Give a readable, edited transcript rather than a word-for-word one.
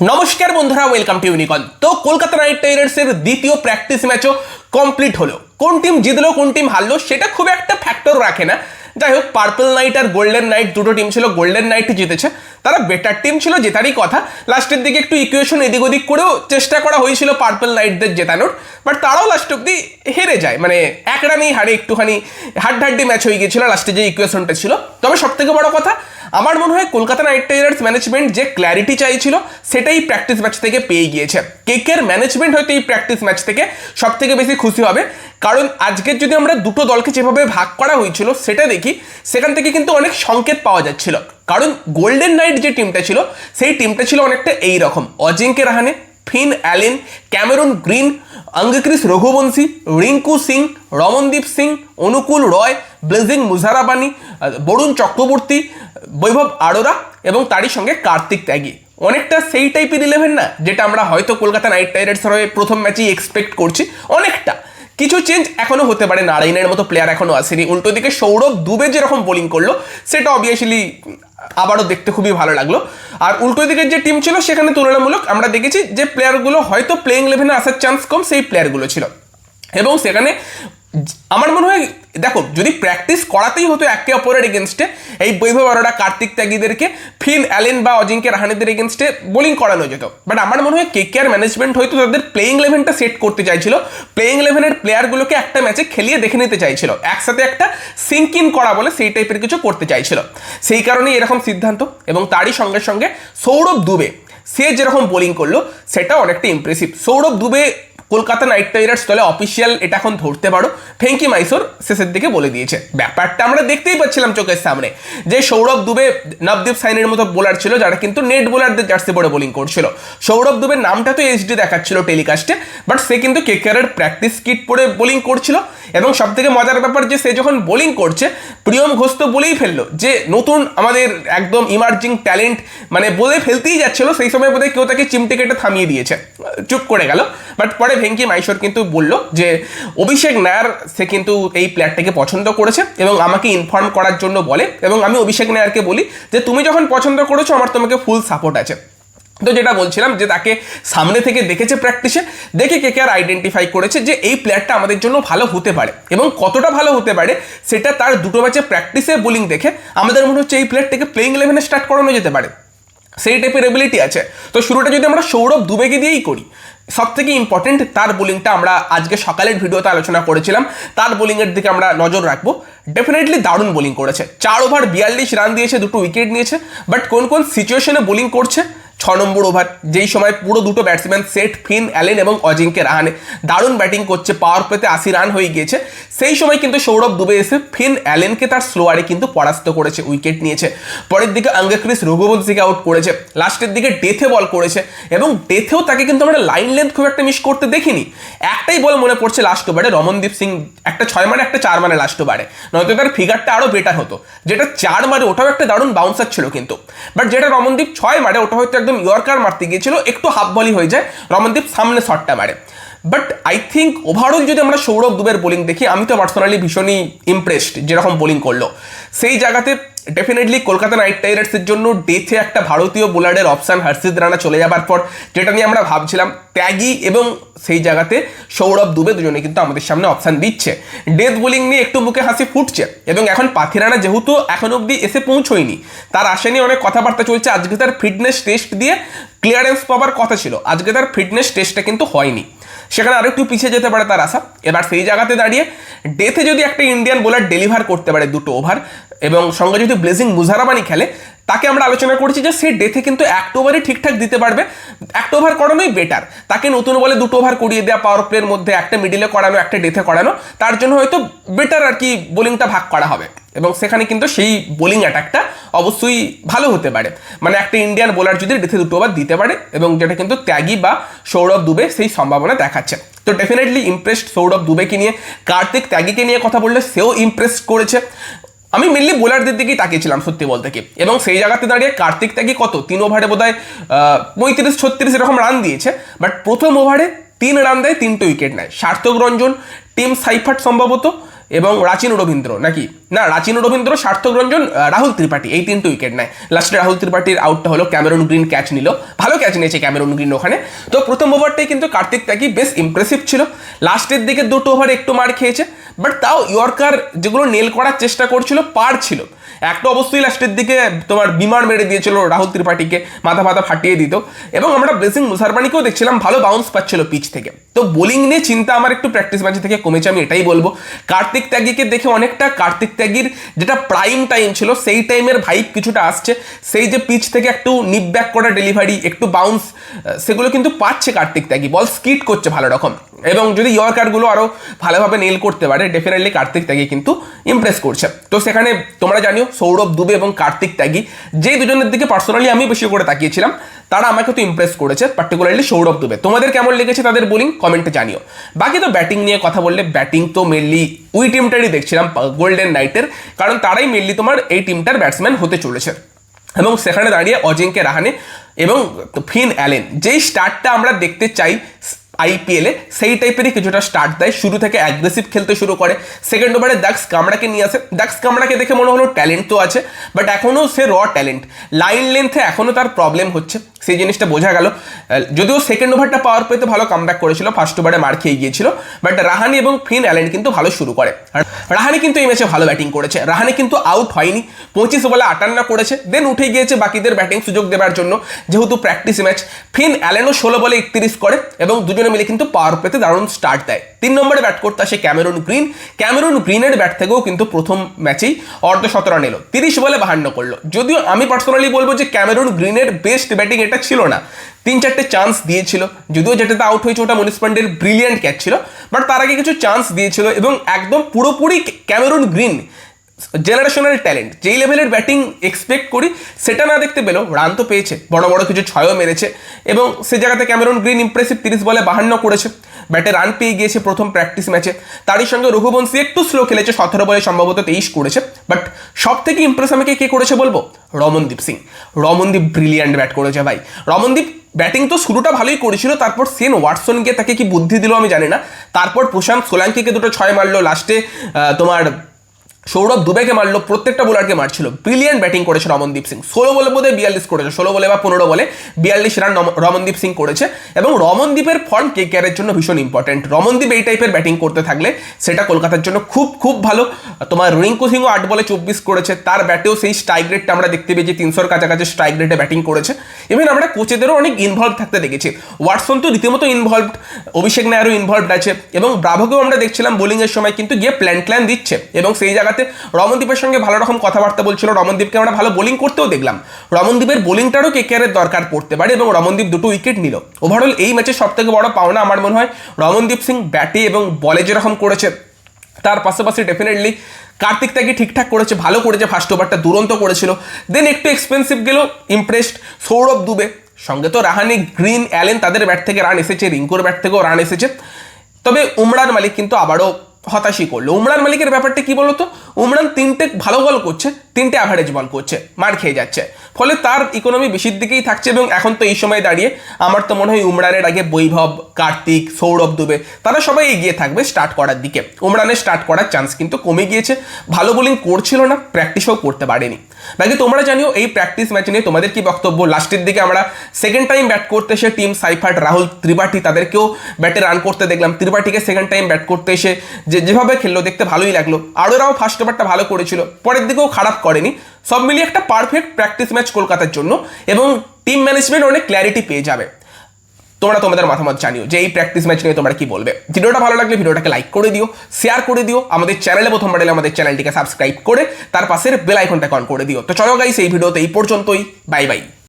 নমস্কার বন্ধুরা, welcome to ইউনিকন। তো কলকাতা নাইট রাইডার্সের দ্বিতীয় প্র্যাকটিস ম্যাচও কমপ্লিট হলো। কোন টিম জিতলো কোন টিম হারলো সেটা খুব একটা ফ্যাক্টর রাখে না। যাই হোক, পার্পল নাইট আর গোল্ডেন নাইট দুটো টিম ছিল, গোল্ডেন নাইট জিতেছে, তারা বেটার টিম ছিল, জেতারই কথা। লাস্টের দিকে একটু ইকুয়েশন এদিক ওদিক করেও চেষ্টা করা হয়েছিল পার্পল নাইটদের জেতানোর, বাট তারাও লাস্ট অব্দি হেরে যায়, মানে এক রানেই হারে, একটুখানি হাড্ডাহাড্ডি ম্যাচ হয়ে গিয়েছিল লাস্টে যে ইকুয়েশনটা ছিল। তবে সব থেকে বড় কথা, আমার মনে হয় কলকাতা নাইট রাইডার্স ম্যানেজমেন্ট যে ক্ল্যারিটি চাইছিল সেটাই প্র্যাকটিস ম্যাচ থেকে পেয়ে গিয়েছে। কেকের ম্যানেজমেন্ট হয়তো এই প্র্যাকটিস ম্যাচ থেকে সব থেকে বেশি খুশি হবে, কারণ আজকের যদি আমরা দুটো দলকে যেভাবে ভাগ করা হয়েছিল সেটা দেখি, সেখান থেকে কিন্তু অনেক সংকেত পাওয়া যাচ্ছিল। কারণ গোল্ডেন নাইট যে টিমটা ছিল সেই টিমটা ছিল অনেকটা এই রকম: Ajinkya Rahane, Finn Allen, Cameron Green, Angkrish Raghuvanshi, Rinku Singh, Ramandeep Singh, Anukul Roy, Blessing Muzarabani, Varun Chakravarthy, Vaibhav Arora এবং তারই সঙ্গে কার্তিক ত্যাগী। অনেকটা সেই টাইপের 11 না, যেটা আমরা হয়তো কলকাতা নাইট রাইডার্সের হয়ে প্রথম ম্যাচেই এক্সপেক্ট করছি। অনেকটা কিছু চেঞ্জ এখনো হতে পারে, নারায়ণের মতো প্লেয়ার এখনো আসেনি। উল্টো দিকে সৌরভ দুবে যেরকম বোলিং করলো সেটা অবভিয়াসলি আবারও দেখতে খুবই ভালো লাগলো। আর উল্টো দিকের যে টিম ছিল সেখানে তুলনামূলক আমরা দেখেছি যে প্লেয়ারগুলো হয়তো প্লেইং 11-এ আসার চান্স কম, সেই প্লেয়ারগুলো ছিল। এবং সেখানে আমার মনে হয়, দেখো, যদি প্র্যাকটিস করাতেই হতো একে অপরের এগেনস্টে, এই বৈভব আরোরা, কার্তিক ত্যাগীদেরকে ফিন অ্যালেন বা অজিঙ্কে রাহানেদের এগেনস্টে বোলিং করানো যেত। বাট আমার মনে হয় কেকেআর ম্যানেজমেন্ট হয়তো তাদের প্লেইং 11টা সেট করতে চাইছিল, প্লেইং 11-এর প্লেয়ারগুলোকে একটা ম্যাচে খেলিয়ে দেখে নিতে চাইছিল, একসাথে একটা সিঙ্ক ইন করা বলে সেই টাইপের কিছু করতে চাইছিল। সেই কারণেই এরকম সিদ্ধান্ত। এবং তারই সঙ্গে সঙ্গে সৌরভ দুবে সে যেরকম বোলিং করলো সেটা অনেকটা impressive. Sourav Dubey Kolkata Knight Riders দলে অফিসিয়াল এটা এখন ধরতে পারো, ভেঙ্কি মাইসোর শেষের দিকে বলে দিয়েছে। ব্যাপারটা আমরা দেখতেই পাচ্ছিলাম চোখের সামনে, যে সৌরভ দুবে নবদীপ সাইনের মতো বোলার ছিল যারা কিন্তু নেট বোলারদের জার্সি পরে বোলিং করছিল। সৌরভ দুবের নামটা তো এইচডি দেখাচ্ছিল টেলিকাস্টে, বাট সে কিন্তু কেকেআরের প্র্যাকটিস কিট পরে বোলিং করছিল। এবং সব থেকে মজার ব্যাপার যে সে যখন বোলিং করছে, প্রিয়ম ঘোষ তো বলেই ফেললো যে নতুন আমাদের একদম ইমার্জিং ট্যালেন্ট, মানে বলে ফেলতেই যাচ্ছিল, সেই সময় বোধহয় কেউ তাকে চিমটে কেটে থামিয়ে দিয়েছে, চুপ করে গেল। বাট পরে ভেঙ্কি মাইসোর কিন্তু বলল যে অভিষেক নায়ার সে কিন্তু এই প্লেয়ারটাকে পছন্দ করেছে এবং আমাকে ইনফর্ম করার জন্য বলে, এবং আমি অভিষেক নায়ারকে বলি যে তুমি যখন পছন্দ করেছো আমার তোমাকে ফুল সাপোর্ট আছে। তো যেটা বলছিলাম যে তাকে সামনে থেকে দেখেছে প্র্যাকটিসে, দেখে কেকেআর আইডেন্টিফাই করেছে যে এই প্লেয়ারটা আমাদের জন্য ভালো হতে পারে, এবং কতটা ভালো হতে পারে সেটা তার দুটো ম্যাচে প্র্যাকটিসে বোলিং দেখে আমাদের মনে হচ্ছে এই প্লেয়ারটাকে প্লেইং 11-এ স্টার্ট করানো যেতে পারে, সেই টাইপের এবিলিটি আছে। তো শুরুটা যদি আমরা সৌরভ দুবেকে দিয়েই করি, সব থেকে ইম্পর্টেন্ট তার বোলিংটা আমরা আজকে সকালের ভিডিওতে আলোচনা করেছিলাম, তার বোলিংয়ের দিকে আমরা নজর রাখবো। ডেফিনেটলি দারুণ বোলিং করেছে, 4 ওভার 42 রান দিয়েছে, 2টো উইকেট নিয়েছে। বাট কোন কোন সিচুয়েশনে বোলিং করছে, 6 নম্বর ওভার যেই সময় পুরো দুটো ব্যাটসম্যান সেট, ফিন অ্যালেন এবং অজিঙ্কে রাহানে দারুণ ব্যাটিং করছে, পাওয়ার প্লেতে 80 রান হয়ে গিয়েছে, সেই সময় কিন্তু সৌরভ দুবে এসে ফিন অ্যালেনকে তার স্লোয়ারে কিন্তু পরাস্ত করেছে, উইকেট নিয়েছে। পরের দিকে অঙ্গক্রিস রঘুবংশীকে আউট করেছে, লাস্টের দিকে ডেথে বল করেছে, এবং ডেথেও তাকে কিন্তু আমরা লাইন লেন্থ খুব একটা মিস করতে দেখিনি। একটাই বল মনে পড়ছে লাস্ট ওভারে, রমনদীপ সিং একটা 6 মানে একটা 4 মানে লাস্ট ওভারে, নয়তো তার ফিগারটা আরও বেটার হতো। যেটা 4 মারে ওটাও একটা দারুণ বাউন্সার ছিল কিন্তু, বাট যেটা রমনদীপ 6 মারে ওটা হয়তো একদম ইয়র্কার মারতে গিয়েছিল, একটু হাফ বলই হয়ে যায়, রমনদীপ সামনে শটটা মারে। বাট আই থিঙ্ক ওভারঅল যদি আমরা সৌরভ দুবের বোলিং দেখি, আমি তো পার্সোনালি ভীষণই ইমপ্রেসড যেরকম বোলিং করলো। সেই জায়গাতে ডেফিনেটলি কলকাতা নাইট রাইডার্সের জন্য ডেথে একটা ভারতীয় বোলারের অপশান হর্ষিত রানা চলে যাবার পর যেটা নিয়ে আমরা ভাবছিলাম, ত্যাগী এবং সেই জায়গাতে সৌরভ দুবে দুজনে কিন্তু আমাদের সামনে অপশান দিচ্ছে। ডেথ বোলিং নিয়ে একটু মুখে হাসি ফুটছে, এবং এখন পাথিরানা যেহেতু এখন অবধি এসে পৌঁছয়নি, তার আসেনি, অনেক কথাবার্তা চলছে। আজকে তার ফিটনেস টেস্ট দিয়ে ক্লিয়ারেন্স পাওয়ার কথা ছিল, আজকে তার ফিটনেস টেস্টটা কিন্তু হয়নি, সেখানে আরেকটু পিছিয়ে যেতে পারে তার আশা। এবার সেই জায়গাতে দাঁড়িয়ে ডেথে যদি একটা ইন্ডিয়ান বোলার ডেলিভার করতে পারে 2টো ওভার, এবং সঙ্গে যদি ব্লেজিং মুজারাবানি খেলে, তাকে আমরা আলোচনা করেছি যে সে ডেথে কিন্তু 1 ওভারই ঠিকঠাক দিতে পারবে, 1 ওভার করানোই বেটার। তাকে নতুন বলে 2টো ওভার করিয়ে দেওয়া, পাওয়ার প্লের মধ্যে একটা মিডিলে করানো, একটা ডেথে করানো, তার জন্য হয়তো বেটার আর কি বোলিংটা ভাগ করা হবে, এবং সেখানে কিন্তু সেই বোলিং অ্যাটাকটা অবশ্যই ভালো হতে পারে। মানে একটা ইন্ডিয়ান বোলার যদি ডেথে 2টো ওভার দিতে পারে, এবং যেটা কিন্তু ত্যাগী বা সৌরভ দুবে সেই সম্ভাবনা দেখাচ্ছে। তো ডেফিনেটলি ইমপ্রেসড সৌরভ দুবেকে নিয়ে। কার্তিক ত্যাগীকে নিয়ে কথা বললে সেও ইমপ্রেস করেছে। আমি মেনলি বোলারদের দিকেই তাকিয়েছিলাম সত্যি বলতে কি, এবং সেই জায়গাতে দাঁড়িয়ে কার্তিক ত্যাগী কত 3 ওভারে বোধহয় 35-36 এরকম রান দিয়েছে, বাট প্রথম ওভারে 3 রান দেয়, 3টে উইকেট নেয়। সার্থক রঞ্জন, টিম সাইফাট সম্ভবত, এবং রাচিন রবীন্দ্র, নাকি না রাচিন রবীন্দ্র, সার্থক রঞ্জন, রাহুল ত্রিপাঠী, এই 3টে উইকেট নেয়। লাস্টে রাহুল ত্রিপাঠীর আউটটা হলো, ক্যামেরন গ্রিন ক্যাচ নিল, ভালো ক্যাচ নিয়েছে ক্যামেরন গ্রিন ওখানে। তো প্রথম ওভারটাই কিন্তু কার্তিক ত্যাগী বেশ ইমপ্রেসিভ ছিল। লাস্টের দিকে 2টো ওভারে একটু মার খেয়েছে, বাট তাও ইয়র্কার যেগুলো নেল করার চেষ্টা করছিল পারছিল। একটা অবশ্যই লাস্টের দিকে তোমার বিমার মেরে দিয়েছিল রাহুল ত্রিপাঠীকে, মাথা ফাটিয়ে দিত। এবং আমরা ব্লেসিং মুসারবানিকেও দেখছিলাম ভালো বাউন্স পাচ্ছিল পিচ থেকে। তো বোলিং নিয়ে চিন্তা আমার একটু প্র্যাকটিস ম্যাচ থেকে কমেছে, আমি এটাই বলবো। কার্তিক ত্যাগীকে দেখে অনেকটা কার্তিক ত্যাগীর যেটা প্রাইম টাইম ছিল সেই টাইমের ভাইব কিছুটা আসছে। সেই যে পিচ থেকে একটু নিপ ব্যাক করা ডেলিভারি, একটু বাউন্স, সেগুলো কিন্তু পাচ্ছে কার্তিক ত্যাগী। বল স্কিট করছে ভালো রকম, এবং যদি ইয়র্কারগুলো আরও ভালোভাবে নেল করতে পারে ডেফিনেটলি কার্তিক ত্যাগী কিন্তু ইমপ্রেস করছে। তো সেখানে তোমরা জানিও সৌরভ দুবে এবং কার্তিক ত্যাগী, যে দুজনের দিকে পার্সোনালি আমি বেশি করে তাকিয়েছিলাম, তারা আমাকে তো ইমপ্রেস করেছে, পার্টিকুলারলি সৌরভ দুবে। তোমাদের কেমন লেগেছে তাদের বোলিং কমেন্টে জানিও। বাকি তো ব্যাটিং নিয়ে কথা বললে, ব্যাটিং তো মেনলি ওই টিমটারই দেখছিলাম, গোল্ডেন নাইটের, কারণ তারাই মেনলি তোমার এই টিমটার ব্যাটসম্যান হতে চলেছে। এবং সেখানে দাঁড়িয়ে অজিঙ্ক্য রাহানে এবং ফিন অ্যালেন, যেই স্টার্টটা আমরা দেখতে চাই আইপিএলে, সেই টাইপেরই কিছুটা স্টার্ট দেয়। শুরু থেকে অ্যাগ্রেসিভ খেলতে শুরু করে, সেকেন্ড ওভারে দাক্স কামরাকে নিয়ে আসে। দাক্স কামরাকে দেখে মনে হলো ট্যালেন্ট তো আছে, বাট এখনও সে র ট্যালেন্ট, লাইন লেন্থে এখনও তার প্রবলেম হচ্ছে, সেই জিনিসটা বোঝা গেল। যদিও সেকেন্ড ওভারটা পাওয়ার পেতে ভালো কামব্যাক করেছিল, ফার্স্ট ওভারে মার খেয়ে গিয়েছিল, বাট রাহানি এবং ফিন অ্যালেন কিন্তু ভালো শুরু করে। রাহানি কিন্তু এই ম্যাচে ভালো ব্যাটিং করেছে, রাহানি কিন্তু আউট হয়নি, 25 বলে 58 করেছে, দেন উঠে গিয়েছে বাকিদের ব্যাটিং সুযোগ দেওয়ার জন্য, যেহেতু প্র্যাকটিস ম্যাচ। ফিন অ্যালেনও 16 বলে 31 করে, এবং দুজনে মিলে কিন্তু পাওয়ার পেতে দারুণ স্টার্ট দেয়। 3 নম্বরে ব্যাট করতে আসে ক্যামেরন গ্রিন। ক্যামেরন গ্রিনের ব্যাট থেকেও কিন্তু প্রথম ম্যাচেই অর্ধ-শতরান রান এলো, 30 বলে 52 করলো। যদিও আমি পার্সোনালি বলবো যে ক্যামেরন গ্রিনের বেস্ট ব্যাটিং এটা ছিল না, 3-4টে চান্স দিয়েছিল, যদিও যেটাতে আউট হয়েছে ওটা মনীষ পান্ডের ব্রিলিয়ান্ট ক্যাচ ছিল, বাট তার আগে কিছু চান্স দিয়েছিল। এবং একদম পুরোপুরি ক্যামেরন গ্রিন জেনারেশনাল ট্যালেন্ট, যেই লেভেলের ব্যাটিং এক্সপেক্ট করি সেটা না দেখতে পেলেও রান তো পেয়েছে, বড় বড় কিছু ছয়ও মেরেছে, এবং সে জায়গাতে ক্যামেরন গ্রিন ইমপ্রেসিভ 30 বলে 52 করেছে, ব্যাটে রান পেয়ে গিয়েছে প্রথম প্র্যাকটিস ম্যাচে। তারই সঙ্গে রঘুবংশী একটু স্লো খেলেছে, 17 বলে সম্ভবত 23 করেছে। বাট সব থেকে ইমপ্রেস আমাকে কে করেছে বলবো? রমনদীপ সিং। রমনদীপ ব্রিলিয়ান্ট ব্যাট করেছে ভাই। রমনদীপ ব্যাটিং তো শুরুটা ভালোই করেছিল, তারপর সেন ওয়াটসন গিয়ে তাকে কি বুদ্ধি দিল আমি জানি না, তারপর প্রশান্ত সোলাঙ্কিকে 2টো 6 মারলো, লাস্টে তোমার সৌরভ দুবেকে মারলো, প্রত্যেকটা বোলারকে মারছিল। ব্রিলিয়ান্ট ব্যাটিং করেছে রমনদীপ সিং। 16 বলে বোধহয় 42 করেছে, 16 বলে বা 15 বলে 42 রান রমনদীপ সিং করেছে। এবং রমনদীপের ফর্ম কেকেআরের জন্য ভীষণ ইম্পর্টেন্ট। রমনদীপ এই টাইপের ব্যাটিং করতে থাকলে সেটা কলকাতার জন্য খুব খুব ভালো। তোমার রিঙ্কু সিংও 8 বলে 24 করেছে, তার ব্যাটেও সেই স্ট্রাইক রেটটা আমরা দেখতে পেয়েছি, 300-র কাছাকাছি স্ট্রাইক রেটে ব্যাটিং করেছে। ইভেন আমরা কোচেদেরও অনেক ইনভলভ থাকতে দেখেছি, ওয়াটসন তো রীতিমতো ইনভলভড, অভিষেক নায়ারও ইনভলভড আছে, এবং ব্রাভোকেও আমরা দেখছিলাম বোলিংয়ের সময় কিন্তু গিয়ে প্ল্যান দিচ্ছে, এবং সেই জায়গাতে রমনদীপের সঙ্গে ভালো রকম কথাবার্তা বলছিল। রমনদীপকে আমরা ভালো বোলিং করতেও দেখলাম। রমনদীপের বোলিংটারও কেকেআরের দরকার পড়তে পারে, এবং রমনদীপ 2টো উইকেট নিল। ওভারঅল এই ম্যাচের সব থেকে বড় পাওনা আমার মনে হয় রমনদীপ সিং ব্যাটে এবং বলে যেরকম করেছে, তার পাশাপাশি ডেফিনেটলি কার্তিক ত্যাগী ঠিকঠাক করেছে, ভালো করেছে, ফার্স্ট ওভারটা দুরন্ত করেছিল, দেন একটু এক্সপেন্সিভ গেল, ইমপ্রেসড সৌরভ দুবে। সঙ্গে তো রাহানি, গ্রিন, অ্যালেন, তাদের ব্যাট থেকে রান এসেছে, রিঙ্কুর ব্যাট থেকেও রান এসেছে। তবে উমরান মালিক কিন্তু আবারও হতাশই করলো। উমরান মালিকের ব্যাপারটা কি বলতো, উমরান 3টে ভালো বল করছে, 3টে অ্যাভারেজ বল করছে, মার খেয়ে যাচ্ছে, ফলে তার ইকোনমি বেশির দিকেই থাকছে। এবং এখন তো এই সময় দাঁড়িয়ে আমার তো মনে হয় উমরানের আগে বৈভব, কার্তিক, সৌরভ দুবে, তারা সবাই এগিয়ে থাকবে স্টার্ট করার দিকে। উমরানের স্টার্ট করার চান্স কিন্তু কমে গিয়েছে, ভালো বোলিং করছিল না, প্র্যাকটিসও করতে পারেনি। বাকি তোমরা জানিও এই প্র্যাকটিস ম্যাচ নিয়ে তোমাদের কি বক্তব্য। লাস্টের দিকে আমরা সেকেন্ড টাইম ব্যাট করতে এসে টিম সাইফার্ট, রাহুল ত্রিপাঠী, তাদেরকেও ব্যাটে রান করতে দেখলাম। ত্রিপাঠীকে সেকেন্ড টাইম ব্যাট করতে এসে যেভাবে খেললো দেখতে ভালোই লাগলো। আরোরাও ফার্স্ট ওভারটা ভালো করেছিল, পরের দিকেও খারাপ করেনি। সব মিলিয়ে একটা পারফেক্ট প্র্যাকটিস ম্যাচ কলকাতার জন্য, এবং টিম ম্যানেজমেন্ট অনেক ক্ল্যারিটি পেয়ে যাবে। তোমরা তোমাদের মতামত জানিও যে এই প্র্যাকটিস ম্যাচ নিয়ে তোমরা কি বলবে। ভিডিওটা ভালো লাগলে ভিডিওটাকে লাইক করে দিও, শেয়ার করে দিও, আমাদের চ্যানেলে প্রথমবার এলে আমাদের চ্যানেলটিকে সাবস্ক্রাইব করে তার পাশের বেল আইকনটাকে অন করে দিও। তো চলো গাইস, এই ভিডিওতে এই পর্যন্তই, বাই বাই।